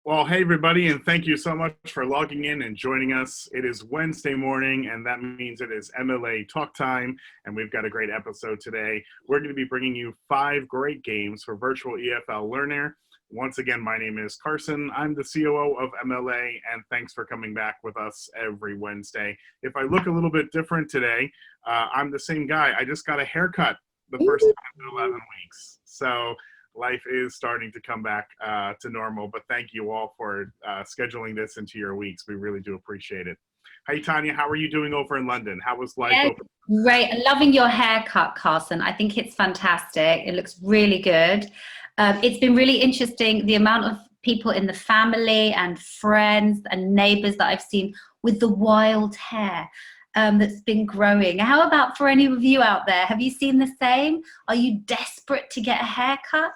Well, hey everybody, and thank you so much for logging in and joining us. It is Wednesday morning, and that means it is MLA Talk Time, and we've got a great episode today. We're going to be bringing you 5 great games for virtual EFL learner. Once again, my name is Carson. I'm the COO of MLA, and thanks for coming back with us every Wednesday. If I look a little bit different today, I'm the same guy. I just got a haircut the first time in 11 weeks. So life is starting to come back to normal, but thank you all for scheduling this into your weeks. We really do appreciate it. Hey, Tanya, how are you doing over in London? How was life over? Great. Loving your haircut, Carson. I think it's fantastic. It looks really good. It's been really interesting, the amount of people in the family and friends and neighbors that I've seen with the wild hair that's been growing. How about for any of you out there? Have you seen the same? Are you desperate to get a haircut?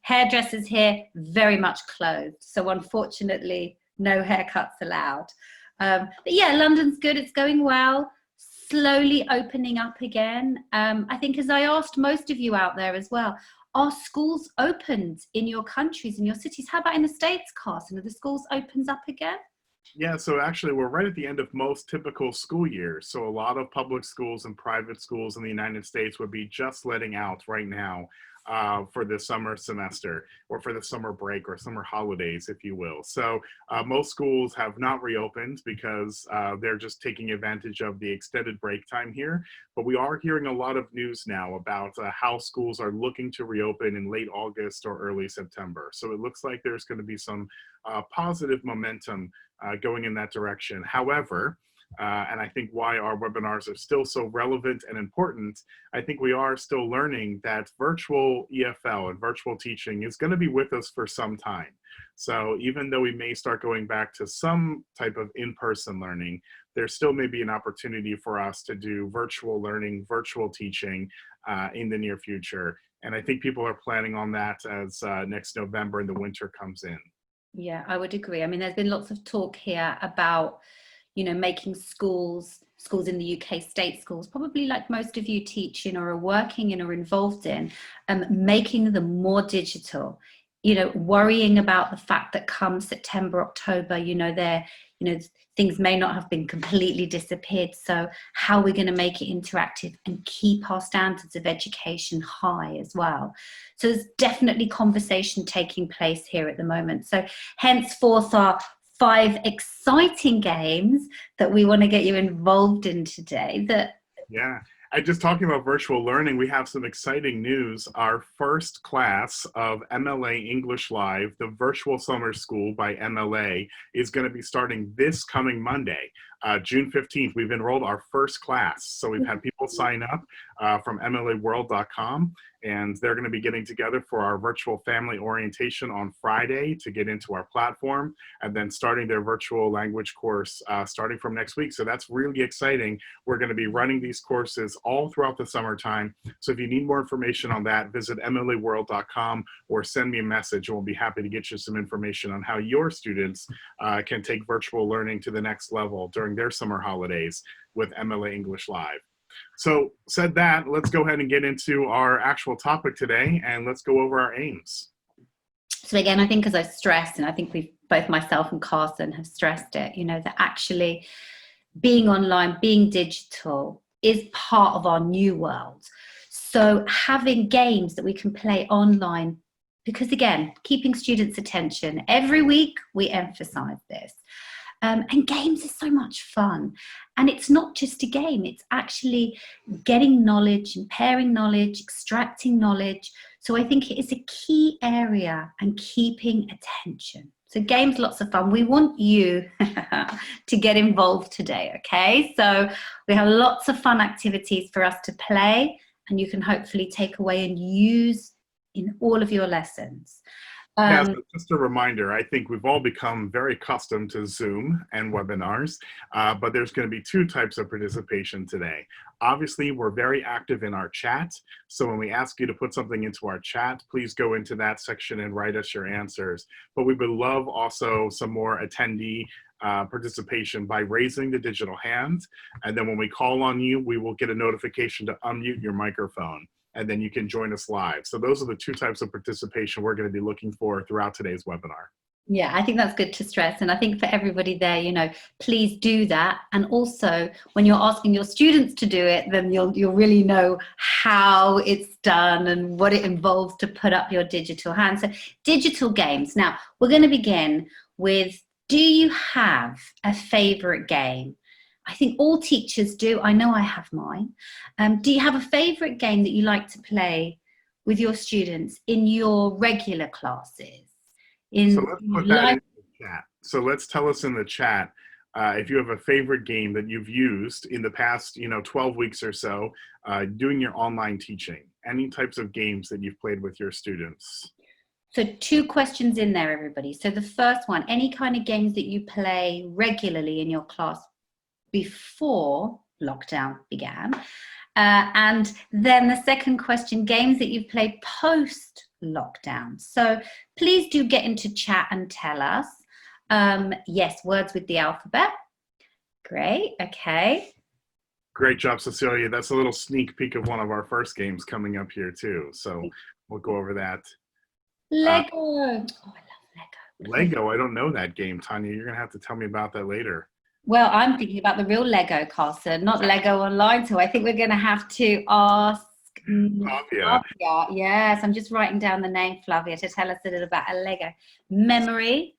Hairdressers here very much closed, so unfortunately no haircuts allowed. But yeah, London's good. It's going well, slowly opening up again. I think, as I asked most of you out there as well, are schools opened in your countries, in your cities? How about in the States, Carson? Are the schools opened up again? Yeah, so actually we're right at the end of most typical school years. So a lot of public schools and private schools in the United States would be just letting out right now for the summer semester or for the summer break or summer holidays, if you will. So most schools have not reopened because they're just taking advantage of the extended break time here. But we are hearing a lot of news now about how schools are looking to reopen in late August or early September. So it looks like there's going to be some positive momentum going in that direction. However, and I think why our webinars are still so relevant and important, I think we are still learning that virtual EFL and virtual teaching is going to be with us for some time. So even though we may start going back to some type of in-person learning, there still may be an opportunity for us to do virtual learning, virtual teaching in the near future. And I think people are planning on that as next November and the winter comes in. Yeah, I would agree. I mean, there's been lots of talk here about, you know, making schools in the UK, state schools, probably like most of you teach in or are working in or involved in, making them more digital, you know, worrying about the fact that come September, October, things may not have been completely disappeared. So how are we going to make it interactive and keep our standards of education high as well? So there's definitely conversation taking place here at the moment. So henceforth our 5 exciting games that we want to get you involved in today. Yeah. And just talking about virtual learning, we have some exciting news. Our first class of MLA English Live, the virtual summer school by MLA, is going to be starting this coming Monday, June 15th. We've enrolled our first class. So we've had people sign up from MLAworld.com, and they're going to be getting together for our virtual family orientation on Friday to get into our platform, and then starting their virtual language course starting from next week. So that's really exciting. We're going to be running these courses all throughout the summertime. So if you need more information on that, visit MLAworld.com or send me a message, and we'll be happy to get you some information on how your students can take virtual learning to the next level during their summer holidays with MLA English Live. So said that, let's go ahead and get into our actual topic today, and let's go over our aims. So again, I think, as I stressed, and I think we've both, myself and Carson, have stressed it, you know, that actually being online, being digital is part of our new world. So having games that we can play online, because again, keeping students' attention, every week we emphasize this. And games is so much fun. And it's not just a game, it's actually getting knowledge, impairing knowledge, extracting knowledge. So I think it is a key area, and keeping attention. So games, lots of fun. We want you to get involved today, okay? So we have lots of fun activities for us to play, and you can hopefully take away and use in all of your lessons. Yeah, so just a reminder, I think we've all become very accustomed to Zoom and webinars, but there's going to be 2 types of participation today. Obviously, we're very active in our chat, so when we ask you to put something into our chat, please go into that section and write us your answers. But we would love also some more attendee participation by raising the digital hand, and then when we call on you, we will get a notification to unmute your microphone, and then you can join us live. So those are the 2 types of participation we're going to be looking for throughout today's webinar. Yeah, I think that's good to stress. And I think for everybody there, please do that. And also when you're asking your students to do it, then you'll really know how it's done and what it involves to put up your digital hand. So digital games. Now we're going to begin with, do you have a favorite game? I think all teachers do. I know I have mine. Do you have a favorite game that you like to play with your students in your regular classes? So In let's put that life. in the chat. So let's tell us in the chat if you have a favorite game that you've used in the past, 12 weeks or so, doing your online teaching. Any types of games that you've played with your students. So 2 questions in there, everybody. So the first one, any kind of games that you play regularly in your class before lockdown began. And then the second question, games that you've played post lockdown. So please do get into chat and tell us. Yes, words with the alphabet. Great, okay. Great job, Cecilia. That's a little sneak peek of one of our first games coming up here too. So we'll go over that. Lego. Oh, I love Lego. Lego, I don't know that game, Tanya. You're gonna have to tell me about that later. Well, I'm thinking about the real Lego, Carson, not Lego online. So I think we're going to have to ask Flavia. Flavia. Yes, I'm just writing down the name Flavia to tell us a little about a Lego. Memory.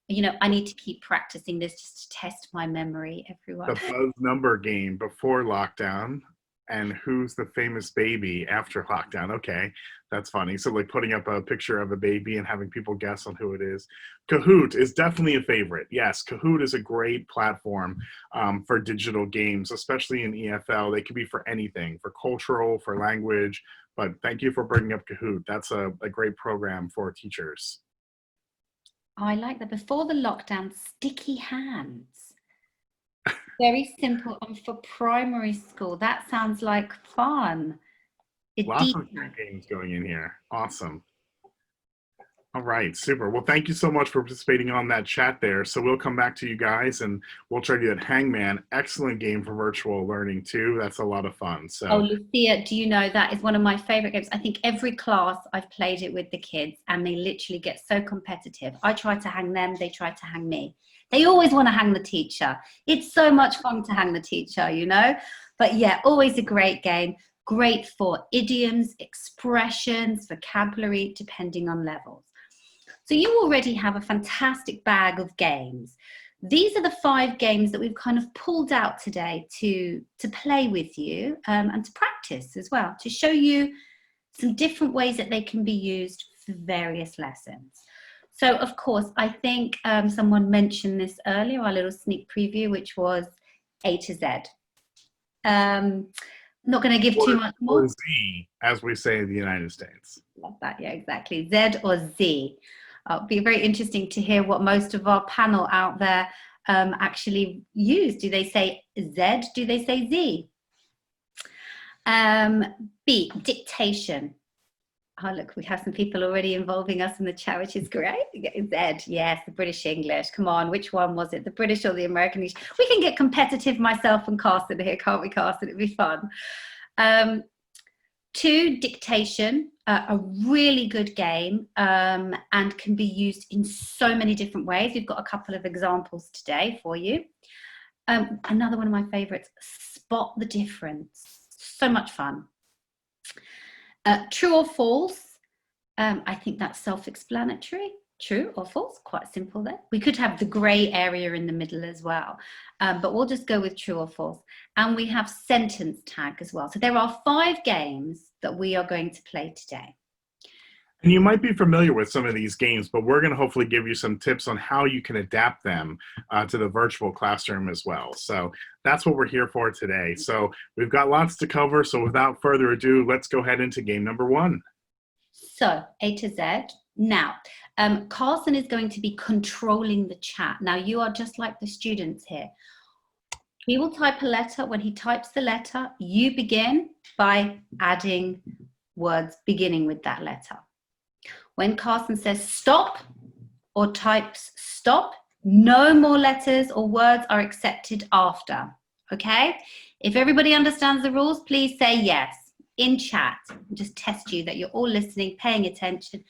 I need to keep practicing this just to test my memory, everyone. The Buzz number game before lockdown, and who's the famous baby after lockdown. Okay, that's funny. So like putting up a picture of a baby and having people guess on who it is. Kahoot is definitely a favorite. Yes, Kahoot is a great platform for digital games, especially in EFL. They can be for anything, for cultural, for language. But thank you for bringing up Kahoot. That's a great program for teachers. I like that. Before the lockdown, sticky hands. Very simple. And for primary school, that sounds like fun. Lots of great games going in here. Awesome. All right, super. Well, thank you so much for participating on that chat there. So we'll come back to you guys and we'll try to do that. Hangman, excellent game for virtual learning too. That's a lot of fun. So, oh, Lucia, do you know that is one of my favorite games? I think every class I've played it with the kids and they literally get so competitive. I try to hang them, they try to hang me. They always want to hang the teacher. It's so much fun to hang the teacher, But yeah, always a great game. Great for idioms, expressions, vocabulary, depending on levels. So you already have a fantastic bag of games. These are the 5 games that we've kind of pulled out today to play with you and to practice as well, to show you some different ways that they can be used for various lessons. So, of course, I think someone mentioned this earlier, our little sneak preview, which was A to Z. Not going to give too much more. Or Z, as we say in the United States. Love that, yeah, exactly. Z or Z. It'll be very interesting to hear what most of our panel out there actually use. Do they say Z? Do they say Z? B, dictation. Oh, look, we have some people already involving us in the chat, which is great. Z, yes, the British English. Come on, which one was it? The British or the American English? We can get competitive, myself and Carson here, can't we, Carson? It'd be fun. 2, dictation, a really good game and can be used in so many different ways. We've got a couple of examples today for you. Another one of my favorites, spot the difference. So much fun. True or false, I think that's self-explanatory. True or false, quite simple there. We could have the grey area in the middle as well, but we'll just go with true or false. And we have sentence tag as well. So there are 5 games that we are going to play today. And you might be familiar with some of these games, but we're going to hopefully give you some tips on how you can adapt them to the virtual classroom as well. So that's what we're here for today. So we've got lots to cover. So without further ado, let's go ahead into game number 1. So A to Z. Now, Carson is going to be controlling the chat. Now, you are just like the students here. He will type a letter. When he types the letter, you begin by adding words beginning with that letter. When Carson says stop or types stop, no more letters or words are accepted after, okay? If everybody understands the rules, please say yes in chat. Just test you that you're all listening, paying attention.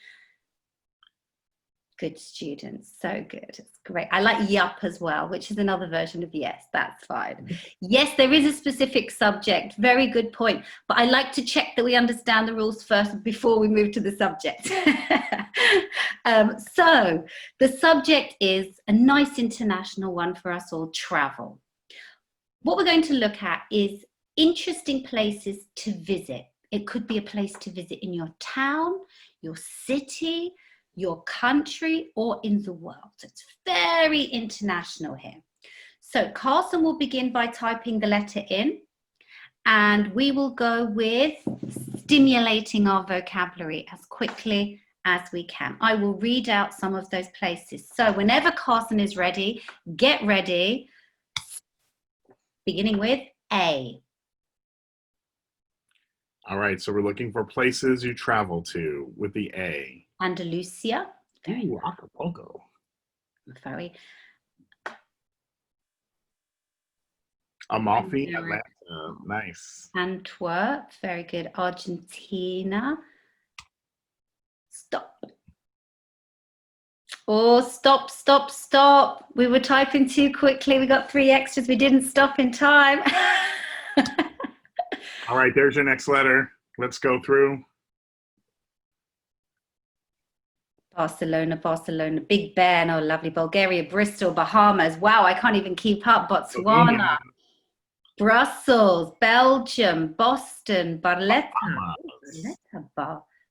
Good students, so good. It's great. I like yup as well, which is another version of yes. That's fine. Yes, there is a specific subject. Very good point. But I like to check that we understand the rules first before we move to the subject. So the subject is a nice international one for us all, travel. What we're going to look at is interesting places to visit. It could be a place to visit in your town, your city, your country, or in the world. So it's very international here. So Carson will begin by typing the letter in, and we will go with stimulating our vocabulary as quickly as we can. I will read out some of those places. So whenever Carson is ready, get ready, beginning with A. All right, so we're looking for places you travel to with the A. Andalusia. Ooh, Acapulco. Very. Amalfi, Atlanta. Nice. Antwerp. Very good. Argentina. Stop. Oh, stop, stop, stop. We were typing too quickly. We got 3 extras. We didn't stop in time. All right, there's your next letter. Let's go through. Barcelona, Barcelona, Big Ben, oh lovely, Bulgaria, Bristol, Bahamas, wow, I can't even keep up, Botswana, Brussels, Belgium, Boston, Barletta,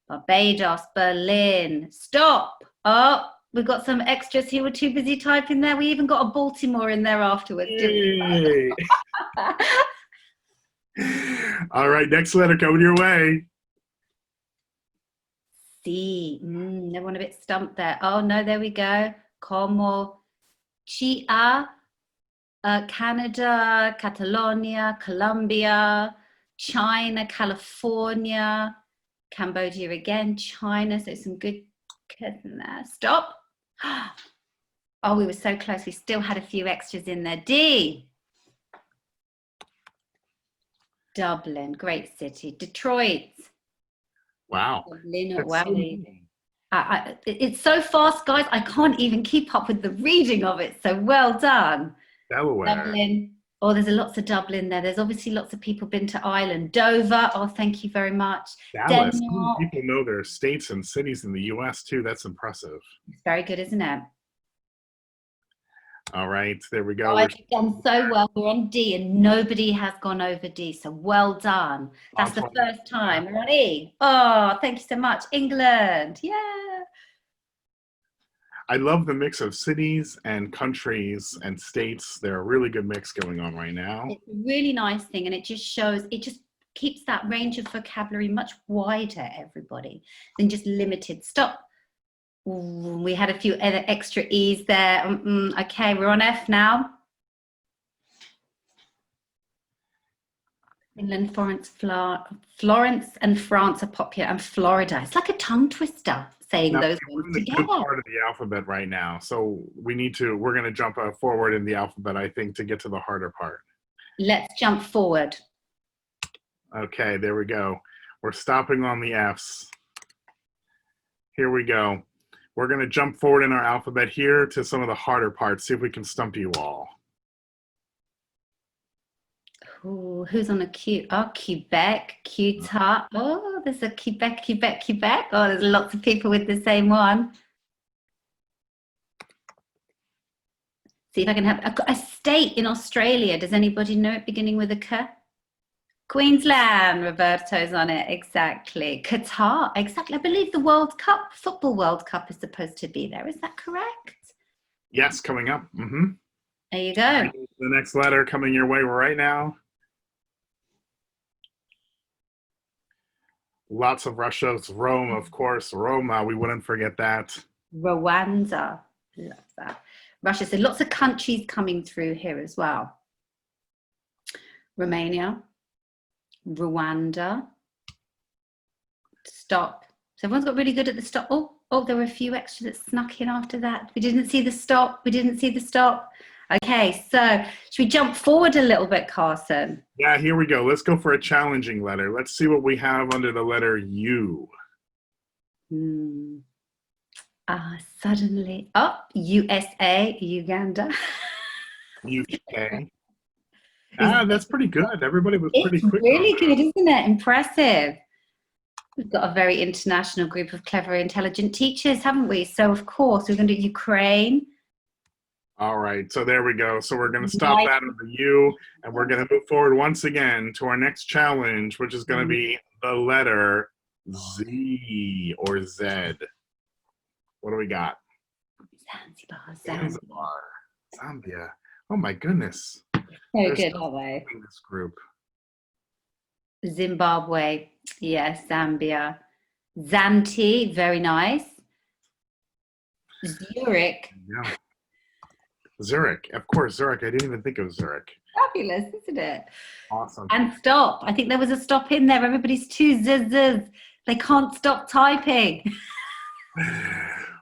Barbados, Berlin, stop, oh, we've got some extras here, we're too busy typing there, we even got a Baltimore in there afterwards, didn't we? All right, next letter coming your way. C. Everyone a bit stumped there. Oh no, there we go. Como, Chia, Canada, Catalonia, Colombia, China, California, Cambodia again, China. So some good cuts in there. Stop. Oh, we were so close. We still had a few extras in there. D. Dublin, great city. Detroit. Wow. It's so fast, guys. I can't even keep up with the reading of it. So well done. Delaware. Dublin. Oh, there's lots of Dublin there. There's obviously lots of people been to Ireland. Dover. Oh, thank you very much. Dallas. People know their states and cities in the U.S. too. That's impressive. It's very good, isn't it? All right, there we go. Oh, I've done so well. We're on D and nobody has gone over D, so well done. That's the first time. We're on E. Oh, thank you so much. England. Yeah. I love the mix of cities and countries and states. They're a really good mix going on right now. It's a really nice thing, and it just shows, it just keeps that range of vocabulary much wider, everybody, than just limited. Stop. Ooh, we had a few other extra E's there. Okay, we're on F now. Finland, Florence and France are popular, and Florida. It's like a tongue twister saying those ones together. We're in the good part of the alphabet right now, so we're going to jump forward in the alphabet, I think, to get to the harder part. Let's jump forward. Okay, there we go. We're stopping on the F's. Here we go. We're going to jump forward in our alphabet here to some of the harder parts, see if we can stump you all. Ooh, who's on a Q? Oh, Quebec, Utah. Oh, there's a Quebec. Oh, there's lots of people with the same one. See if I can have a state in Australia. Does anybody know it beginning with a K? Queensland, Roberto's on it, exactly. Qatar, exactly. I believe the World Cup, Football World Cup is supposed to be there. Is that correct? Yes, coming up. There you go. The next letter coming your way right now. Lots of Russia's Rome, of course. Roma, we wouldn't forget that. Rwanda, love that. Russia, so lots of countries coming through here as well. Romania. Rwanda. Stop. So everyone's got really good at the stop. Oh, there were a few extra that snuck in after that. We didn't see the stop. Okay, so should we jump forward a little bit, Carson? Yeah, here we go. Let's go for a challenging letter. Let's see what we have under the letter U. Suddenly, oh, USA, Uganda. UK. Is That's pretty good. Everybody was It's pretty quick on really good, those. isn't it? Impressive. We've got a very international group of clever, intelligent teachers, haven't we? So, of course, we're going to do Ukraine. All right, so there we go. So we're going to stop Nice. that at the U, and we're going to move forward once again to our next challenge, which is going to be the letter Z or Z. What do we got? Zanzibar, Zanzibar. Zanzibar, Zambia. Oh my goodness. Very There's good, so aren't they? in this group. Zimbabwe, yes, Zambia. Zanti, very nice. Zurich, Yeah. Zurich, of course, Zurich. I didn't even think of Zurich. fabulous, isn't it? Awesome. And stop. I think there was a stop in there. Everybody's too zzz. They can't stop typing.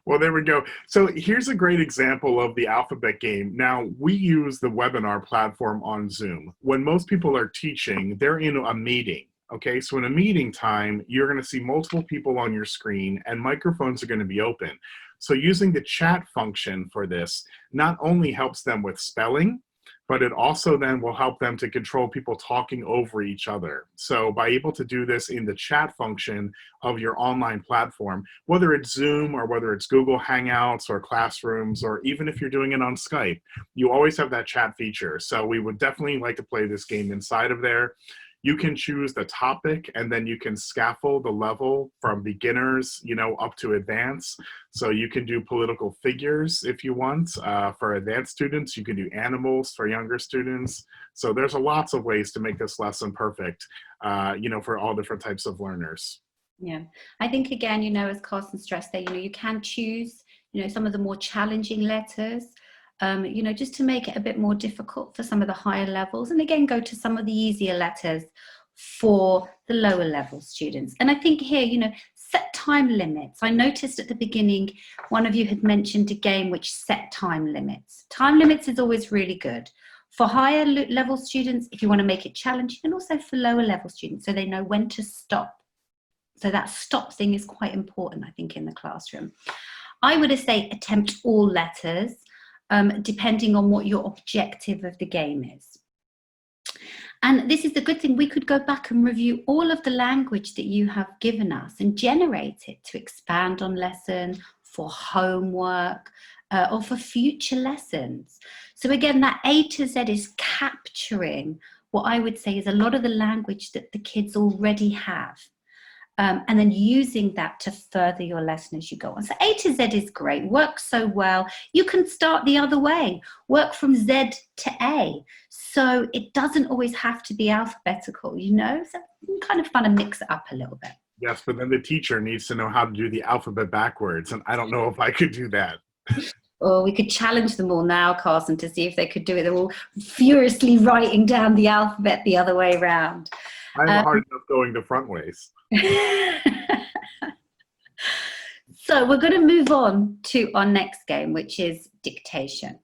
Well, there we go. So here's a great example of the alphabet game. Now, we use the webinar platform on Zoom. When most people are teaching, they're in a meeting. Okay, so in a meeting time, you're going to see multiple people on your screen and microphones are going to be open. So using the chat function for this not only helps them with spelling, but it also then will help them to control people talking over each other. So by able to do this in the chat function of your online platform, whether it's Zoom or whether it's Google Hangouts or Classrooms, or even if you're doing it on Skype, you always have that chat feature. So we would definitely like to play this game inside of there. You can choose the topic and then you can scaffold the level from beginners, up to advanced. So you can do political figures if you want for advanced students. You can do animals for younger students. So there's lots of ways to make this lesson perfect, for all different types of learners. Yeah, I think again, as Carson stressed there, you can choose, some of the more challenging letters, just to make it a bit more difficult for some of the higher levels. And again, go to some of the easier letters for the lower level students. And I think here, set time limits. I noticed at the beginning, one of you had mentioned a game which set time limits. Time limits is always really good. For higher level students, if you want to make it challenging, and also for lower level students, so they know when to stop. So that stop thing is quite important, I think, in the classroom. I would say attempt all letters, depending on what your objective of the game is. And this is the good thing, we could go back and review all of the language that you have given us and generate it to expand on lesson, for homework, or for future lessons. So again, that A to Z is capturing what I would say is a lot of the language that the kids already have. And then using that to further your lesson as you go on. So A to Z is great, works so well. You can start the other way, work from Z to A. So it doesn't always have to be alphabetical, so you can kind of fun and mix it up a little bit. Yes, but then the teacher needs to know how to do the alphabet backwards, and I don't know if I could do that. Or we could challenge them all now, Carson, to see if they could do it. They're all furiously writing down the alphabet the other way around. I have a hard enough going the front ways. So we're going to move on to our next game, which is dictation.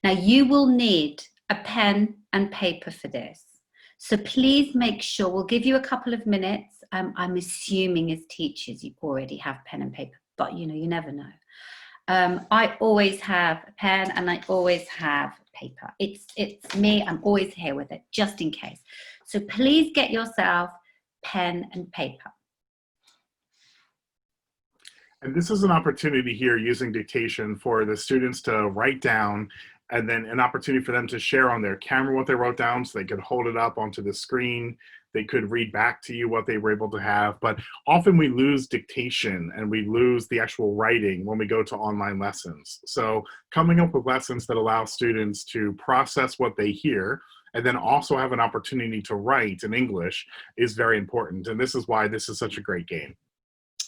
Now you will need a pen and paper for this. So please make sure, we'll give you a couple of minutes. I'm assuming as teachers you already have pen and paper, but you never know. I always have a pen and I always have paper. It's me, I'm always here with it, just in case. So please get yourself pen and paper. And this is an opportunity here using dictation for the students to write down, and then an opportunity for them to share on their camera what they wrote down so they could hold it up onto the screen. They could read back to you what they were able to have. But often we lose dictation and we lose the actual writing when we go to online lessons. So coming up with lessons that allow students to process what they hear and then also have an opportunity to write in English is very important. And this is why this is such a great game.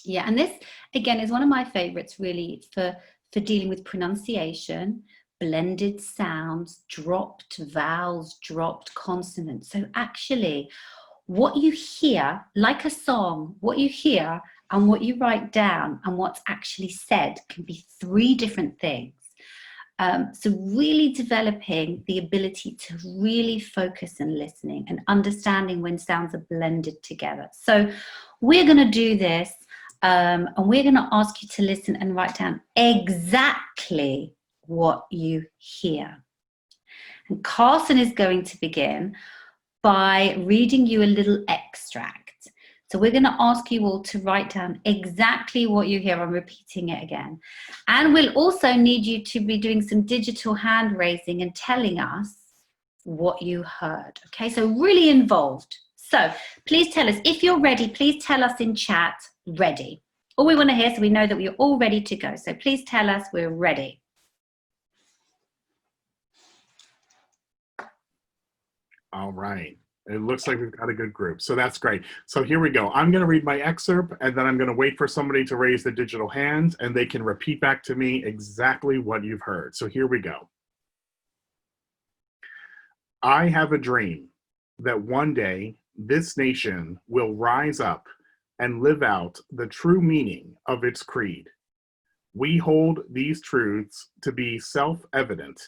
Yeah, and this, again, is one of my favorites really for dealing with pronunciation, blended sounds, dropped vowels, dropped consonants. So actually, what you hear, like a song, what you hear and what you write down and what's actually said can be three different things. So really developing the ability to really focus and listening and understanding when sounds are blended together. So we're going to do this And we're going to ask you to listen and write down exactly what you hear. And Carson is going to begin by reading you a little extract. So we're going to ask you all to write down exactly what you hear. I'm repeating it again. And we'll also need you to be doing some digital hand raising and telling us what you heard. Okay, so really involved. So please tell us, if you're ready, please tell us in chat, ready. All we want to hear, so we know that we're all ready to go. So please tell us we're ready. All right. It looks like we've got a good group. So that's great. So here we go. I'm going to read my excerpt, and then I'm going to wait for somebody to raise the digital hand, and they can repeat back to me exactly what you've heard. So here we go. I have a dream that one day this nation will rise up and live out the true meaning of its creed. We hold these truths to be self-evident,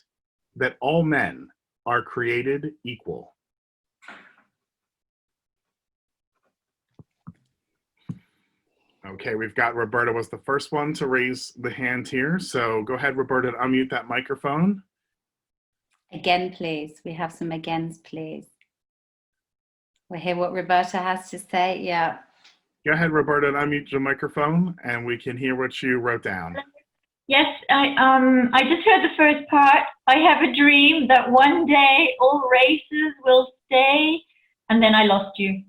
that all men are created equal. Okay, we've got Roberta was the first one to raise the hand here. So go ahead, Roberta, and unmute that microphone. Again, please. We have some agains, please. We'll hear what Roberta has to say. Yeah. Go ahead, Roberta, and unmute your microphone, and we can hear what you wrote down. Yes, I just heard the first part. I have a dream that one day all races will stay, and then I lost you.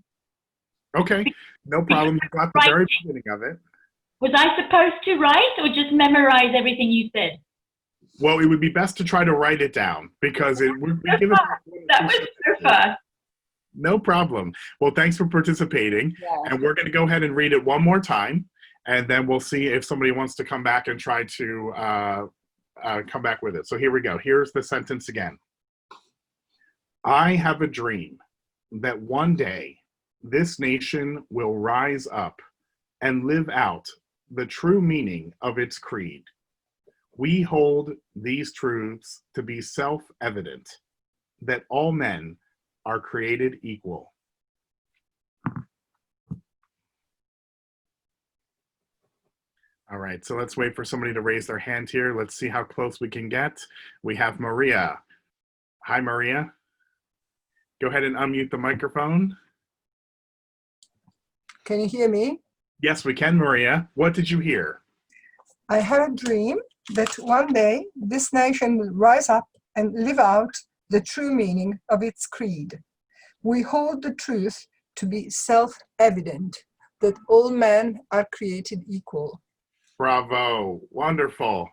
Okay, no problem. You got the very beginning of it. Was I supposed to write or just memorize everything you said? Well, it would be best to try to write it down because it would be given. That was so fast. No problem. Well, thanks for participating. Yeah. And we're going to go ahead and read it one more time, and then we'll see if somebody wants to come back and try to come back with it. So here we go. Here's the sentence again. I have a dream that one day this nation will rise up and live out the true meaning of its creed. We hold these truths to be self-evident, that all men are created equal. All right, so let's wait for somebody to raise their hand here. Let's see how close we can get. We have Maria. Hi, Maria. Go ahead and unmute the microphone. Can you hear me? Yes, we can, Maria. What did you hear? I had a dream that one day this nation will rise up and live out the true meaning of its creed. We hold the truth to be self-evident, that all men are created equal. Bravo, wonderful,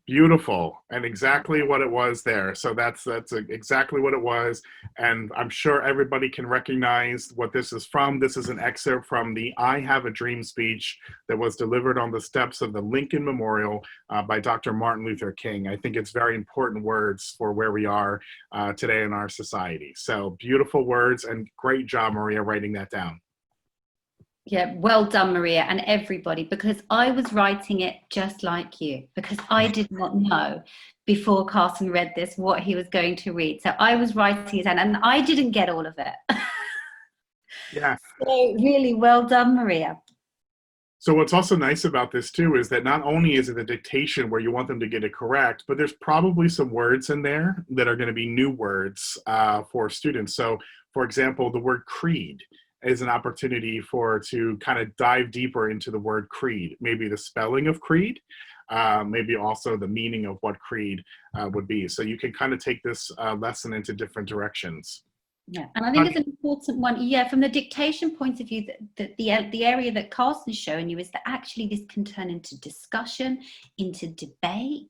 beautiful, and exactly what it was there. So that's exactly what it was, and I'm sure everybody can recognize what this is from. This is an excerpt from the I Have a Dream speech that was delivered on the steps of the Lincoln Memorial by Dr. Martin Luther King. I think it's very important words for where we are today in our society. So beautiful words, and great job, Maria, writing that down. Yeah, well done, Maria, and everybody, because I was writing it just like you, because I did not know before Carson read this what he was going to read. So I was writing it down, and I didn't get all of it. Yeah. So really well done, Maria. So what's also nice about this too is that not only is it the dictation where you want them to get it correct, but there's probably some words in there that are going to be new words for students. So for example, the word creed is an opportunity to kind of dive deeper into the word creed, maybe the spelling of creed, maybe also the meaning of what creed would be. So you can kind of take this lesson into different directions. Yeah, and I think it's an important one. Yeah, from the dictation point of view, the area that Carson's showing you is that actually this can turn into discussion, into debate,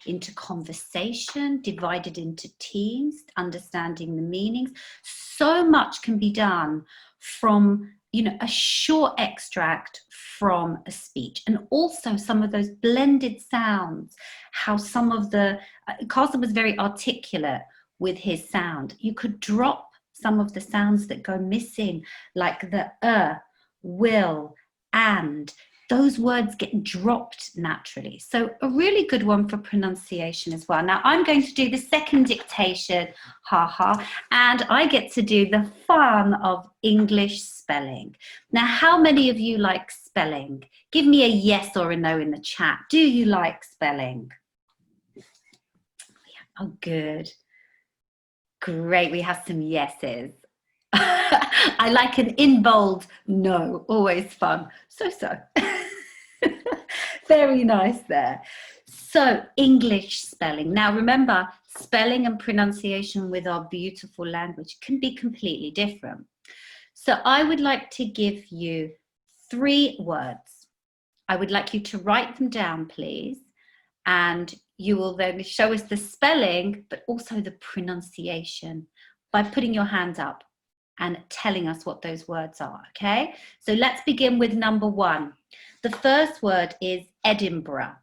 into conversation, divided into teams, understanding the meanings. So much can be done from, you know, a short extract from a speech, and also some of those blended sounds, how some of the, Carson was very articulate with his sound. You could drop some of the sounds that go missing, like the will, and, those words get dropped naturally. So a really good one for pronunciation as well. Now I'm going to do the second dictation, and I get to do the fun of English spelling. Now, how many of you like spelling? Give me a yes or a no in the chat. Do you like spelling? Oh, good. Great, we have some yeses. I like an in bold no, always fun. So. Very nice there. So, English spelling. Now, remember, spelling and pronunciation with our beautiful language can be completely different. So, I would like to give you 3 words. I would like you to write them down, please. And you will then show us the spelling, but also the pronunciation by putting your hand up and telling us what those words are, okay? So let's begin with number 1. The first word is Edinburgh.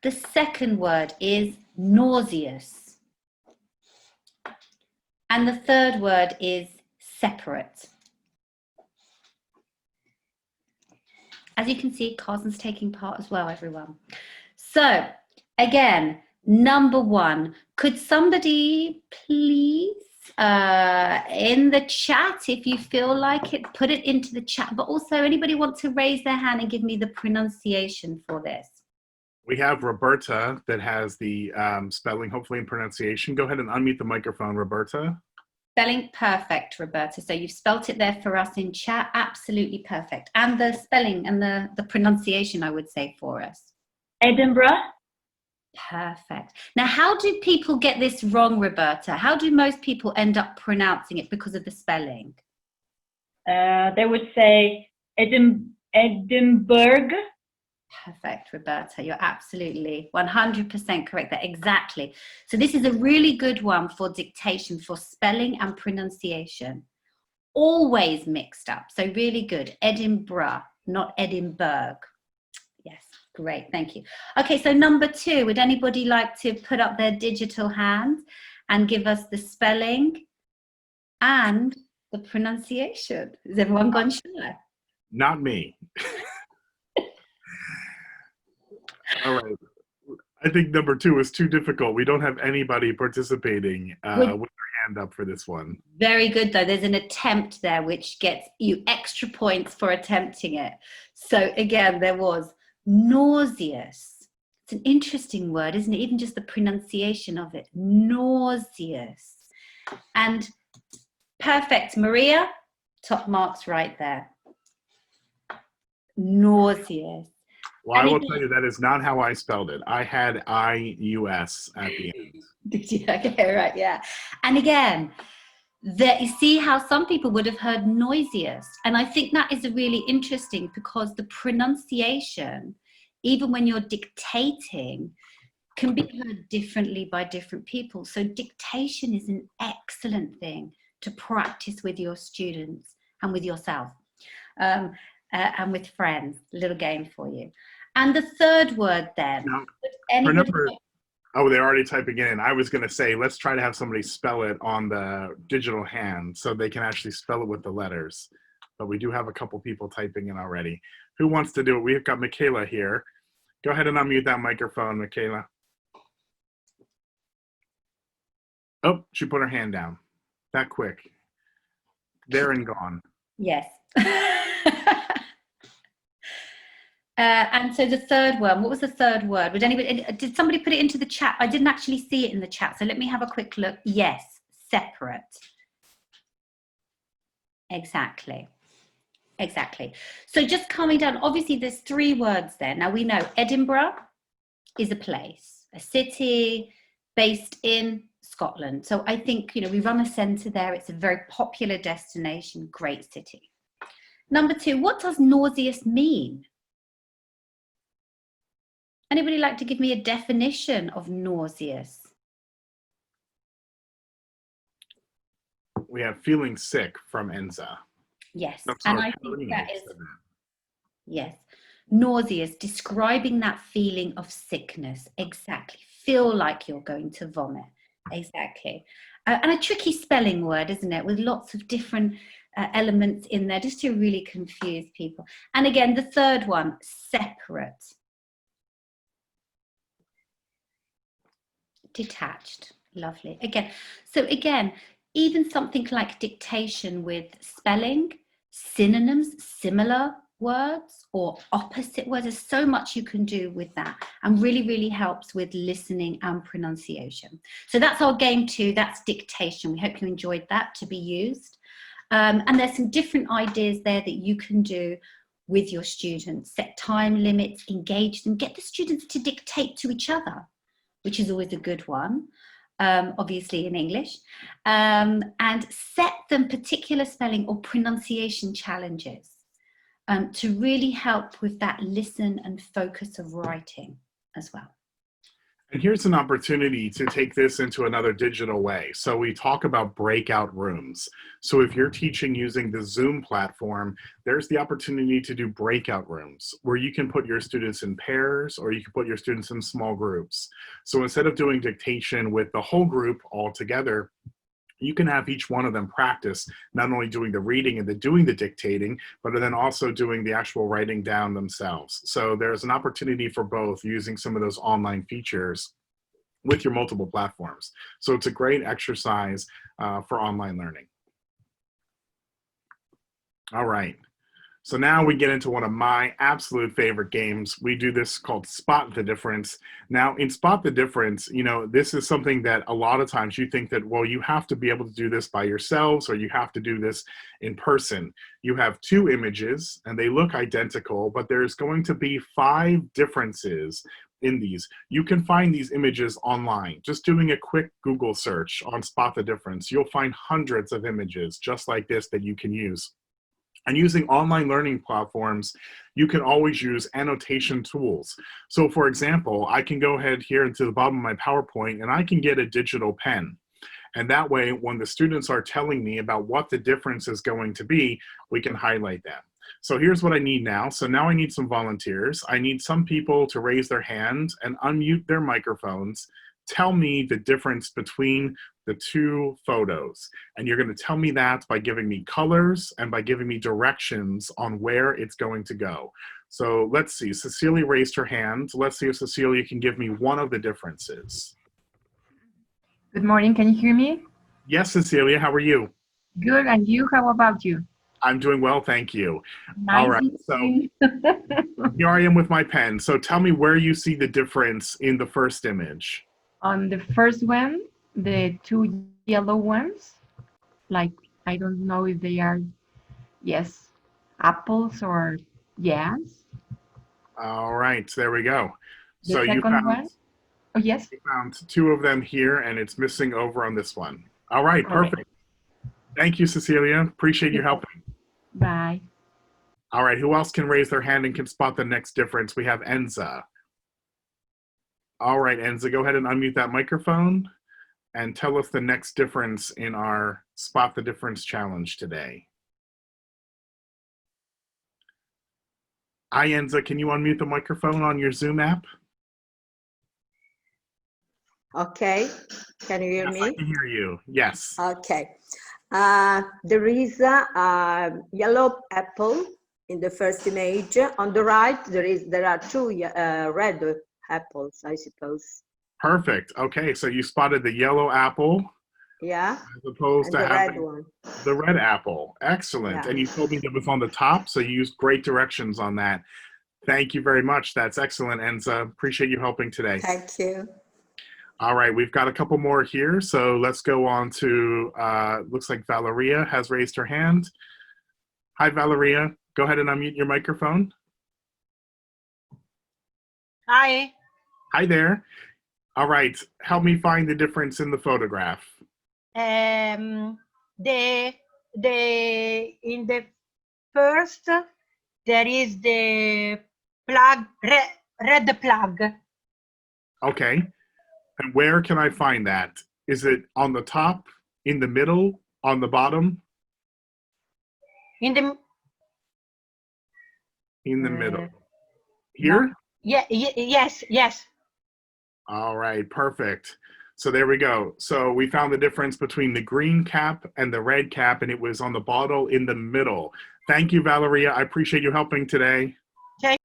The second word is nauseous. And the third word is separate. As you can see, Carson's taking part as well, everyone. So, again, number 1, could somebody please, in the chat, if you feel like it, put it into the chat, but also anybody want to raise their hand and give me the pronunciation for this? We have Roberta that has the spelling, hopefully, and pronunciation. Go ahead and unmute the microphone, Roberta. Spelling perfect, Roberta. So you've spelt it there for us in chat. Absolutely perfect. And the spelling and the pronunciation, I would say, for us. Edinburgh. Perfect. Now, how do people get this wrong, Roberta? How do most people end up pronouncing it because of the spelling? They would say Edinburgh. Perfect, Roberta. You're absolutely 100% correct there. Exactly. So this is a really good one for dictation, for spelling and pronunciation. Always mixed up. So really good. Edinburgh, not Edinburgh. Yes, great. Thank you. Okay, so number 2, would anybody like to put up their digital hand and give us the spelling and the pronunciation? Has everyone gone shy? Not me. All right. I think number 2 is too difficult. We don't have anybody participating with their hand up for this one. Very good, though. There's an attempt there, which gets you extra points for attempting it. So again, there was nauseous. It's an interesting word, isn't it? Even just the pronunciation of it. Nauseous. And perfect, Maria. Top marks right there. Nauseous. Well, I will tell you, that is not how I spelled it. I had I-U-S at the end. Did you? Okay, right, yeah. And again, you see how some people would have heard noisiest. And I think that is really interesting because the pronunciation, even when you're dictating, can be heard differently by different people. So dictation is an excellent thing to practice with your students and with yourself and with friends. A little game for you. And the third word then. Now, oh, they're already typing in. I was going to say, let's try to have somebody spell it on the digital hand so they can actually spell it with the letters. But we do have a couple people typing in already. Who wants to do it? We've got Michaela here. Go ahead and unmute that microphone, Michaela. Oh, she put her hand down. That quick. There and gone. Yes. And so the third one, what was the third word? Did somebody put it into the chat? I didn't actually see it in the chat, so let me have a quick look. Yes, separate. Exactly. So just calming down, obviously there's 3 words there. Now we know Edinburgh is a place, a city based in Scotland. So I think, we run a centre there. It's a very popular destination, great city. Number 2, what does nauseous mean? Anybody like to give me a definition of nauseous? We have feeling sick from Enza. Yes, and I think that is, yes, nauseous, describing that feeling of sickness. Exactly. Feel like you're going to vomit. Exactly. And a tricky spelling word, isn't it? With lots of different elements in there just to really confuse people. And again, the third one, separate. Detached. Lovely. Again, so again, even something like dictation with spelling, synonyms, similar words or opposite words. There's so much you can do with that, and really, really helps with listening and pronunciation. So that's our game 2. That's dictation. We hope you enjoyed that to be used. And there's some different ideas there that you can do with your students. Set time limits, engage them, get the students to dictate to each other, which is always a good one, obviously in English, and set them particular spelling or pronunciation challenges to really help with that listen and focus of writing as well. And here's an opportunity to take this into another digital way. So we talk about breakout rooms. So if you're teaching using the Zoom platform, there's the opportunity to do breakout rooms where you can put your students in pairs or you can put your students in small groups. So instead of doing dictation with the whole group all together, you can have each one of them practice not only doing the reading and doing the dictating, but then also doing the actual writing down themselves. So there's an opportunity for both using some of those online features with your multiple platforms. So it's a great exercise for online learning. All right. So now we get into one of my absolute favorite games. We do this called Spot the Difference. Now in Spot the Difference, you know, this is something that a lot of times you think that, well, you have to be able to do this by yourselves or you have to do this in person. You have 2 images and they look identical, but there's going to be 5 differences in these. You can find these images online. Just doing a quick Google search on Spot the Difference, you'll find hundreds of images just like this that you can use. And using online learning platforms, you can always use annotation tools. So for example, I can go ahead here into the bottom of my PowerPoint and I can get a digital pen. And that way, when the students are telling me about what the difference is going to be, we can highlight that. So here's what I need now. So now I need some volunteers. I need some people to raise their hands and unmute their microphones. Tell me the difference between the 2 photos. And you're going to tell me that by giving me colors and by giving me directions on where it's going to go. So let's see, Cecilia raised her hand. Let's see if Cecilia can give me one of the differences. Good morning, can you hear me? Yes, Cecilia, how are you? Good, and you, how about you? I'm doing well, thank you. Nice. All right, so here I am with my pen. So tell me where you see the difference in the first image. On the first one, the 2 yellow ones, like, I don't know if they are, yes, apples or yes. All right, there we go. The So you second one, oh yes. You found 2 of them here and it's missing over on this one. All right, perfect. Thank you, Cecilia. Appreciate you helping. Bye. All right, who else can raise their hand and can spot the next difference? We have Enza. All right, Enza, go ahead and unmute that microphone and tell us the next difference in our Spot the Difference challenge today. Hi, Enza, can you unmute the microphone on your Zoom app? Okay, can you hear Yes, me? I can hear you, yes. Okay, there is a yellow apple in the first image. On the right, there are 2 red apples, I suppose. Perfect, okay, so you spotted the yellow apple. Yeah, As opposed and to the red having one. the red apple. Excellent. Yeah. And you told me that it was on the top, so you used great directions on that. Thank you very much. That's excellent, Enza. Appreciate you helping today. Thank you. All right, we've got a couple more here, so let's go on to, looks like Valeria has raised her hand. Hi, Valeria. Go ahead and unmute your microphone. Hi. Hi there. All right, help me find the difference in the photograph. In the first there is the plug, red plug. Okay, and where can I find that? Is it on the top, in the middle, on the bottom? In the middle. Here? yeah, yes. All right, perfect. So there we go. So we found the difference between the green cap and the red cap, and it was on the bottle in the middle. Thank you, Valeria. I appreciate you helping today. Okay.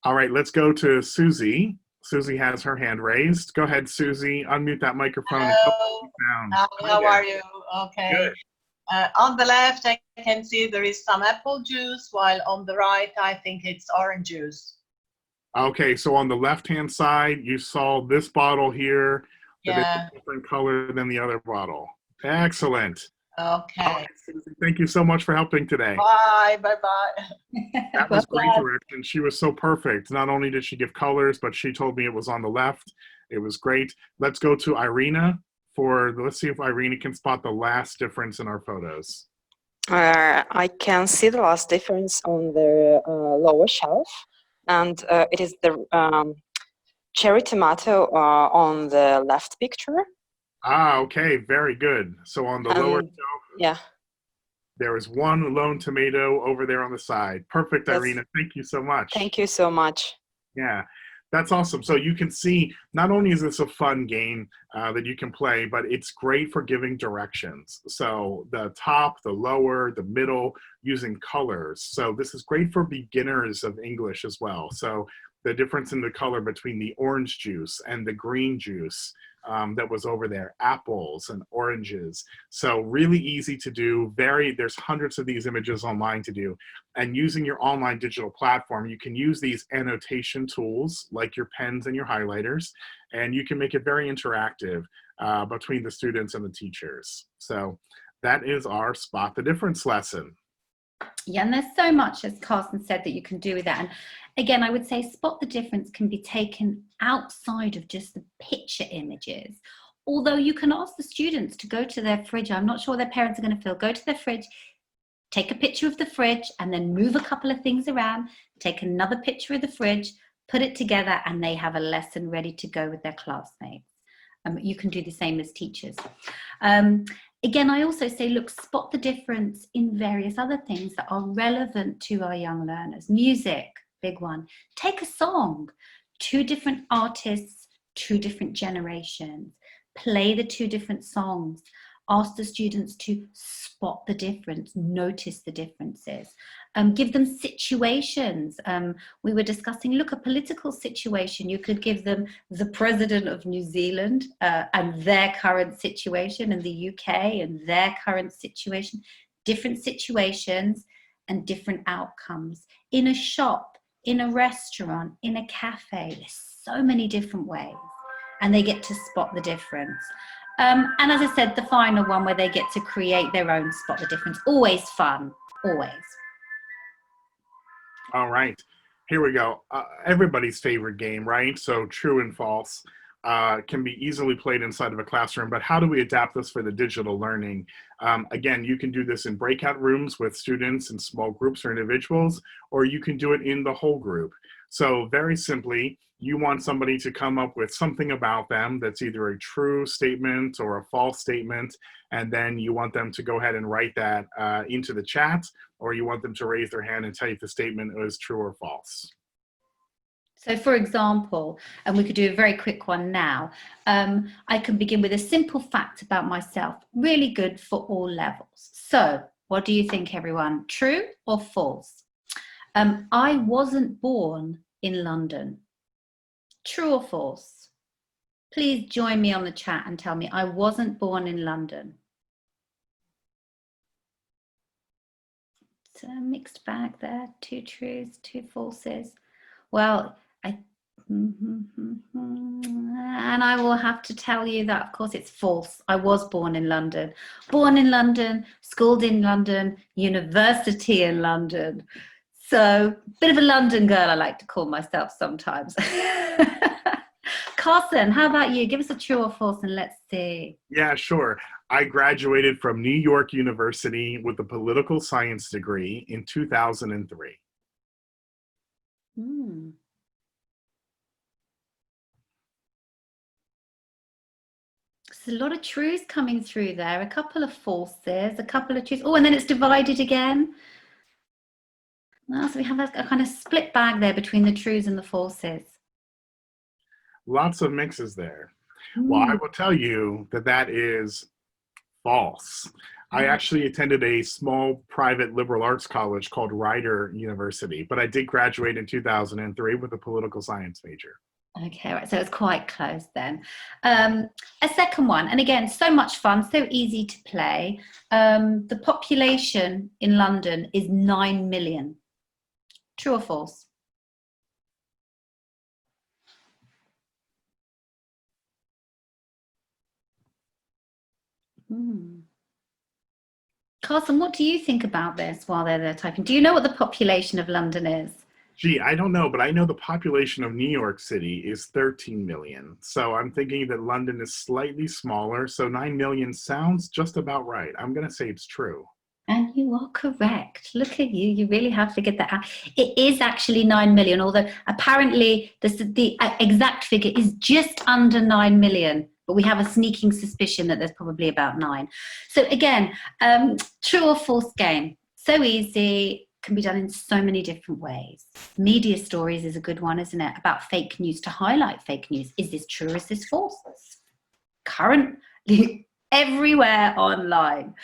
All right, let's go to Susie. Susie has her hand raised. Go ahead, Susie. Unmute that microphone. And Hello. How are you? Okay. Good. On the left, I can see there is some apple juice, while on the right, I think it's orange juice. Okay, so on the left-hand side, you saw this bottle here that Yeah. is a different color than the other bottle. Excellent. All Okay. right, Susie, thank you so much for helping today. Bye. Bye-bye. That was great direction. She was so perfect. Not only did she give colors, but she told me it was on the left. It was great. Let's go to Irina let's see if Irina can spot the last difference in our photos. I can see the last difference on the lower shelf, and it is the cherry tomato on the left picture. Ah, okay, very good. So on the lower shelf, yeah, there is one lone tomato over there on the side. Perfect, yes. Irina. Thank you so much. Thank you so much. Yeah, that's awesome. So you can see, not only is this a fun game that you can play, but it's great for giving directions. So the top, the lower, the middle, using colors. So this is great for beginners of English as well. So the difference in the color between the orange juice and the green juice that was over there, apples and oranges. So really easy to do. There's hundreds of these images online to do. And using your online digital platform, you can use these annotation tools like your pens and your highlighters, and you can make it very interactive between the students and the teachers. So that is our Spot the Difference lesson. Yeah, and there's so much, as Carson said, that you can do with that. And again, I would say Spot the Difference can be taken outside of just the picture images. Although you can ask the students to go to their fridge. I'm not sure their parents are going to feel. Go to their fridge, take a picture of the fridge, and then move a couple of things around, take another picture of the fridge, put it together, and they have a lesson ready to go with their classmates. You can do the same as teachers. Again, I also say, look, spot the difference in various other things that are relevant to our young learners. Music, big one. Take a song, 2 different artists, 2 different generations. Play the 2 different songs. Ask the students to spot the difference, notice the differences. Give them situations. We were discussing, look, a political situation. You could give them the President of New Zealand and their current situation, and the UK and their current situation. Different situations and different outcomes. In a shop, in a restaurant, in a cafe, there's so many different ways. And they get to spot the difference. And as I said, the final one where they get to create their own Spot the Difference. Always fun, always. All right, here we go. Everybody's favorite game, right? So true and false can be easily played inside of a classroom, but how do we adapt this for the digital learning? Again, you can do this in breakout rooms with students in small groups or individuals, or you can do it in the whole group. So very simply, you want somebody to come up with something about them that's either a true statement or a false statement, and then you want them to go ahead and write that into the chat, or you want them to raise their hand and tell you if the statement is true or false. So for example, and we could do a very quick one now, I can begin with a simple fact about myself, really good for all levels. So what do you think, everyone? True or false? I wasn't born in London. True or false? Please join me on the chat and tell me I wasn't born in London. It's a mixed bag there, 2 truths, 2 falses. Well, and I will have to tell you that, of course, it's false. I was born in London. Born in London, schooled in London, university in London. So, bit of a London girl, I like to call myself sometimes. Carson, how about you? Give us a true or false and let's see. Yeah, sure. I graduated from New York University with a political science degree in 2003. There's a lot of truths coming through there. A couple of falses, a couple of truths. Oh, and then it's divided again. So we have a kind of split bag there between the truths and the falses. Lots of mixes there. Well, I will tell you that that is false. I actually attended a small private liberal arts college called Rider University, but I did graduate in 2003 with a political science major. Okay, right. So it's quite close then. A second one, and again, so much fun, so easy to play. The population in London is 9 million. True or false? Carson, what do you think about this while they're there typing? Do you know what the population of London is? Gee, I don't know, but I know the population of New York City is 13 million. So I'm thinking that London is slightly smaller. So 9 million sounds just about right. I'm going to say it's true. And you are correct. Look at you. You really have figured that out. It is actually 9 million, although apparently the exact figure is just under 9 million. But we have a sneaking suspicion that there's probably about 9. So again, true or false game. So easy. Can be done in so many different ways. Media stories is a good one, isn't it? About fake news, to highlight fake news. Is this true or is this false? Currently everywhere online.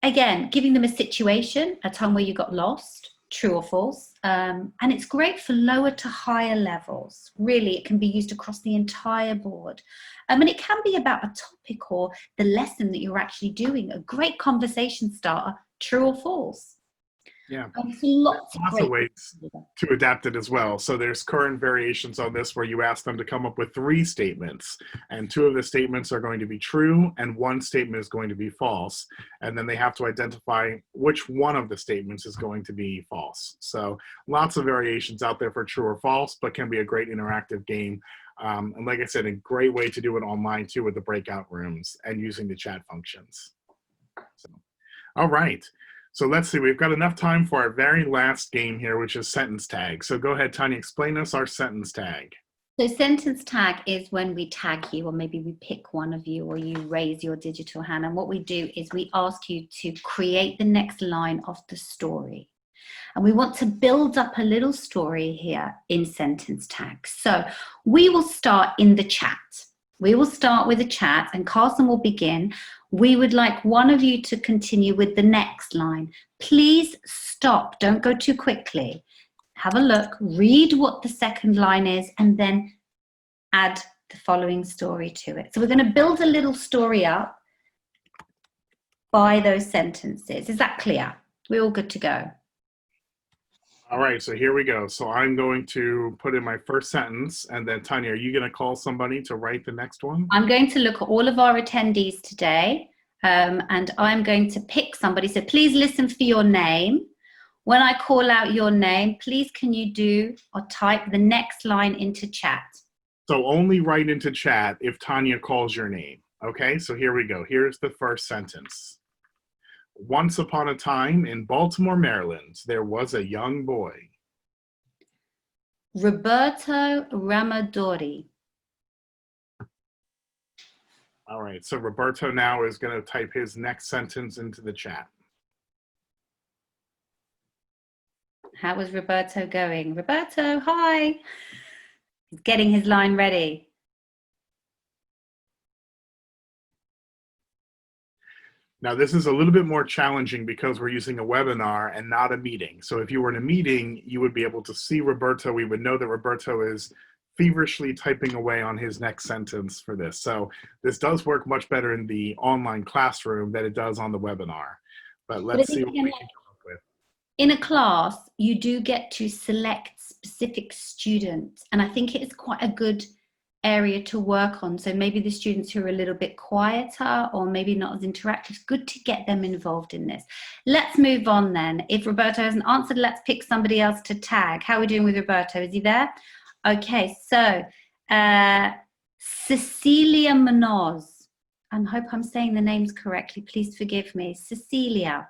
Again, giving them a situation, a time where you got lost, true or false. And it's great for lower to higher levels. Really, it can be used across the entire board. And it can be about a topic or the lesson that you're actually doing. A great conversation starter, true or false. Yeah, lots of ways to adapt it as well. So there's current variations on this where you ask them to come up with 3 statements, and 2 of the statements are going to be true and 1 statement is going to be false, and then they have to identify which one of the statements is going to be false. So lots of variations out there for true or false, but can be a great interactive game. And like I said, a great way to do it online too, with the breakout rooms and using the chat functions. So, all right. So let's see, we've got enough time for our very last game here, which is sentence tag. So go ahead, Tanya, explain us our sentence tag. So sentence tag is when we tag you, or maybe we pick one of you, or you raise your digital hand. And what we do is we ask you to create the next line of the story. And we want to build up a little story here in sentence tag. So we will start in the chat. We will start with a chat and Carson will begin. We would like one of you to continue with the next line. Please stop, don't go too quickly. Have a look, read what the second line is, and then add the following story to it. So we're going to build a little story up by those sentences. Is that clear? We're all good to go. All right, so here we go. So I'm going to put in my first sentence, and then Tanya, are you going to call somebody to write the next one? I'm going to look at all of our attendees today, and I'm going to pick somebody. So please listen for your name. When I call out your name, please can you do or type the next line into chat? So only write into chat if Tanya calls your name. Okay, so here we go. Here's the first sentence. Once upon a time in Baltimore, Maryland, there was a young boy. Roberto Ramadori. All right, so Roberto now is going to type his next sentence into the chat. How is Roberto going? Roberto, hi. He's getting his line ready. Now, this is a little bit more challenging because we're using a webinar and not a meeting. So if you were in a meeting, you would be able to see Roberto. We would know that Roberto is feverishly typing away on his next sentence for this. So this does work much better in the online classroom than it does on the webinar. But let's see what we can come up with. In a class, you do get to select specific students. And I think it is quite a good area to work on. So maybe the students who are a little bit quieter or maybe not as interactive, it's good to get them involved in this. Let's move on then. If Roberto hasn't answered, let's pick somebody else to tag. How are we doing with Roberto? Is he there? Okay, so Cecilia Munoz. I hope I'm saying the names correctly. Please forgive me. Cecilia.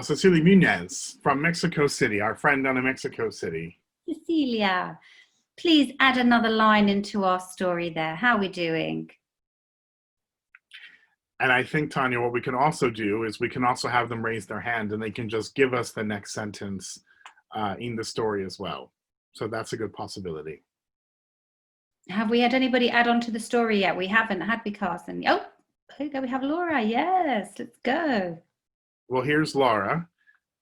Cecilia Munez from Mexico City, our friend down in Mexico City. Cecilia. Please add another line into our story there. How are we doing? And I think, Tanya, what we can also do is we can also have them raise their hand and they can just give us the next sentence in the story as well. So that's a good possibility. Have we had anybody add on to the story yet? We haven't, had we, Carson? Oh, here we go. We have Laura. Yes, let's go. Well, here's Laura.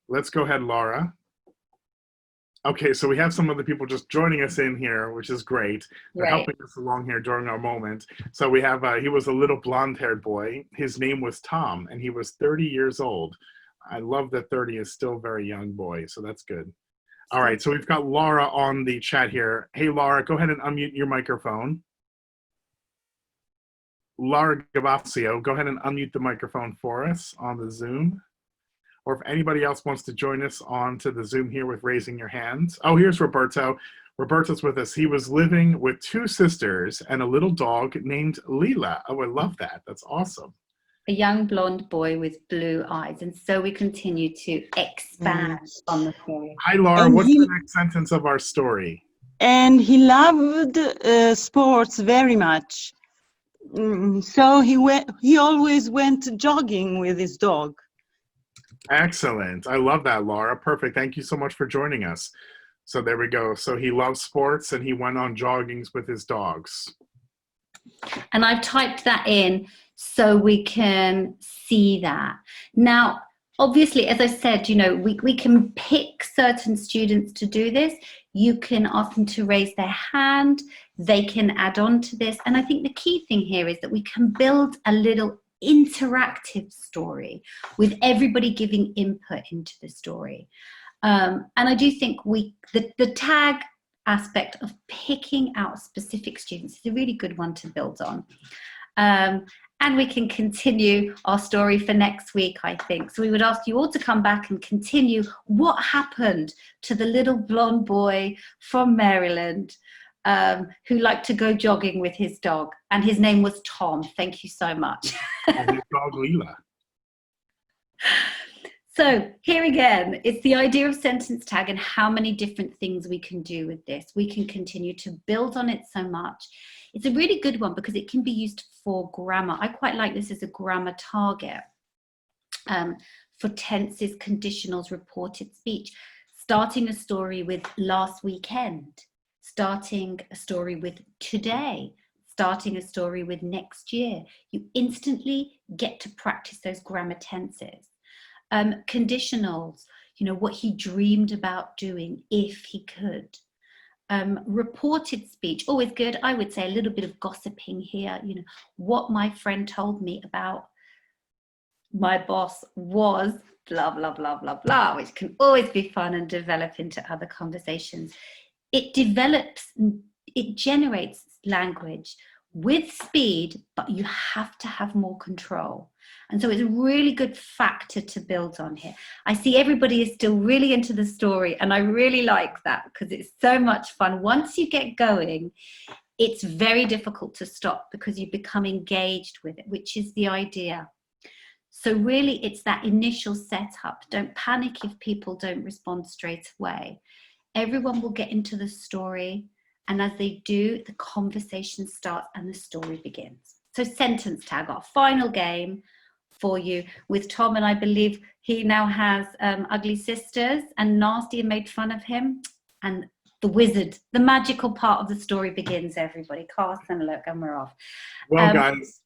Let's go ahead, Laura. Okay, so we have some other people just joining us in here, which is great. They're helping us along here during our moment. So we have, he was a little blonde-haired boy. His name was Tom, and he was 30 years old. I love that 30 is still a very young boy, so that's good. All right, so we've got Laura on the chat here. Hey, Laura, go ahead and unmute your microphone. Laura Gabasio, go ahead and unmute the microphone for us on the Zoom. Or if anybody else wants to join us on to the Zoom here with raising your hands. Oh, here's Roberto. Roberto's with us. He was living with 2 sisters and a little dog named Leela. Oh, I love that. That's awesome. A young blonde boy with blue eyes. And so we continue to expand on the story. Hi, Laura. And what's the next sentence of our story? And he loved sports very much. So he always went jogging with his dog. Excellent. I love that, Laura. Perfect. Thank you so much for joining us. So there we go. So he loves sports and he went on joggings with his dogs. And I've typed that in so we can see that. Now, obviously, as I said, you know, we can pick certain students to do this. You can ask them to raise their hand. They can add on to this. And I think the key thing here is that we can build a little interactive story with everybody giving input into the story. And I do think the tag aspect of picking out specific students is a really good one to build on. And we can continue our story for next week, I think. So we would ask you all to come back and continue what happened to the little blonde boy from Maryland who liked to go jogging with his dog. And his name was Tom. Thank you so much. And his dog Leela. So here again, it's the idea of sentence tag and how many different things we can do with this. We can continue to build on it so much. It's a really good one because it can be used for grammar. I quite like this as a grammar target for tenses, conditionals, reported speech. Starting a story with last weekend, starting a story with today, starting a story with next year. You instantly get to practice those grammar tenses. Conditionals, you know, what he dreamed about doing if he could. Reported speech, always good. I would say a little bit of gossiping here, you know, what my friend told me about my boss was blah, blah, blah, blah, blah, which can always be fun and develop into other conversations. It develops, it generates language with speed, but you have to have more control. And so it's a really good factor to build on here. I see everybody is still really into the story, and I really like that because it's so much fun. Once you get going, it's very difficult to stop because you become engaged with it, which is the idea. So really, it's that initial setup. Don't panic if people don't respond straight away. Everyone will get into the story, and as they do, the conversation starts and the story begins. So sentence tag, our final game for you with Tom, and I believe he now has ugly sisters and nasty and made fun of him, and the wizard, the magical part of the story begins. Everybody, Carson, look, and we're off. Well, guys,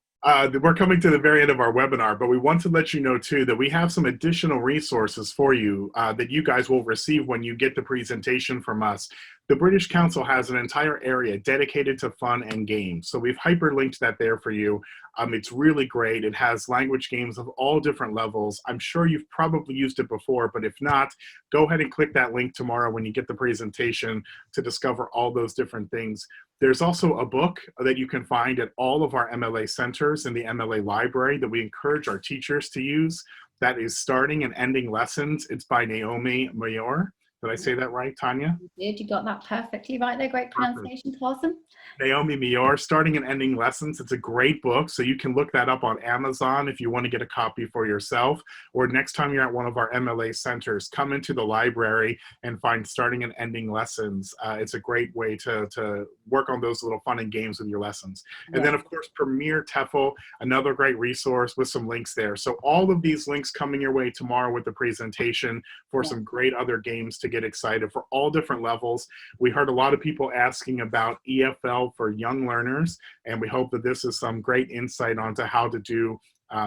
we're coming to the very end of our webinar, but we want to let you know too that we have some additional resources for you that you guys will receive when you get the presentation from us. The British Council has an entire area dedicated to fun and games. So we've hyperlinked that there for you. It's really great. It has language games of all different levels. I'm sure you've probably used it before, but if not, go ahead and click that link tomorrow when you get the presentation to discover all those different things. There's also a book that you can find at all of our MLA centers in the MLA library that we encourage our teachers to use. That is Starting and Ending Lessons. It's by Naomi Mayor. Did I say that right, Tanya? You did. You got that perfectly right there. Great pronunciation, Carson. Naomi Mayor, Starting and Ending Lessons. It's a great book, so you can look that up on Amazon if you want to get a copy for yourself. Or next time you're at one of our MLA centers, come into the library and find Starting and Ending Lessons. It's a great way to work on those little fun and games with your lessons. And then, of course, Premier TEFL, another great resource with some links there. So all of these links coming your way tomorrow with the presentation for some great other games to get excited for all different levels. We heard a lot of people asking about EFL for young learners, and we hope that this is some great insight onto how to do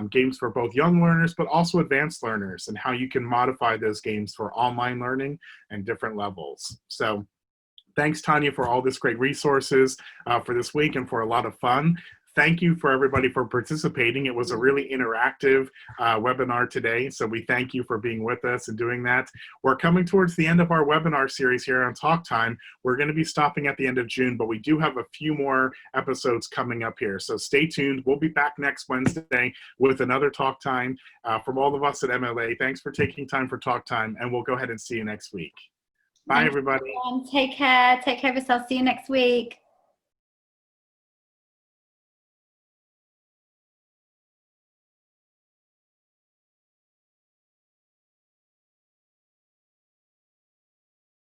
games for both young learners, but also advanced learners, and how you can modify those games for online learning and different levels. So thanks, Tanya, for all this great resources for this week and for a lot of fun. Thank you for everybody for participating. It was a really interactive webinar today, so we thank you for being with us and doing that. We're coming towards the end of our webinar series here on Talk Time. We're going to be stopping at the end of June, but we do have a few more episodes coming up here, so stay tuned. We'll be back next Wednesday with another Talk Time. From all of us at MLA, thanks for taking time for Talk Time, and we'll go ahead and see you next week. Bye, everybody. Take care. Take care of yourself. See you next week.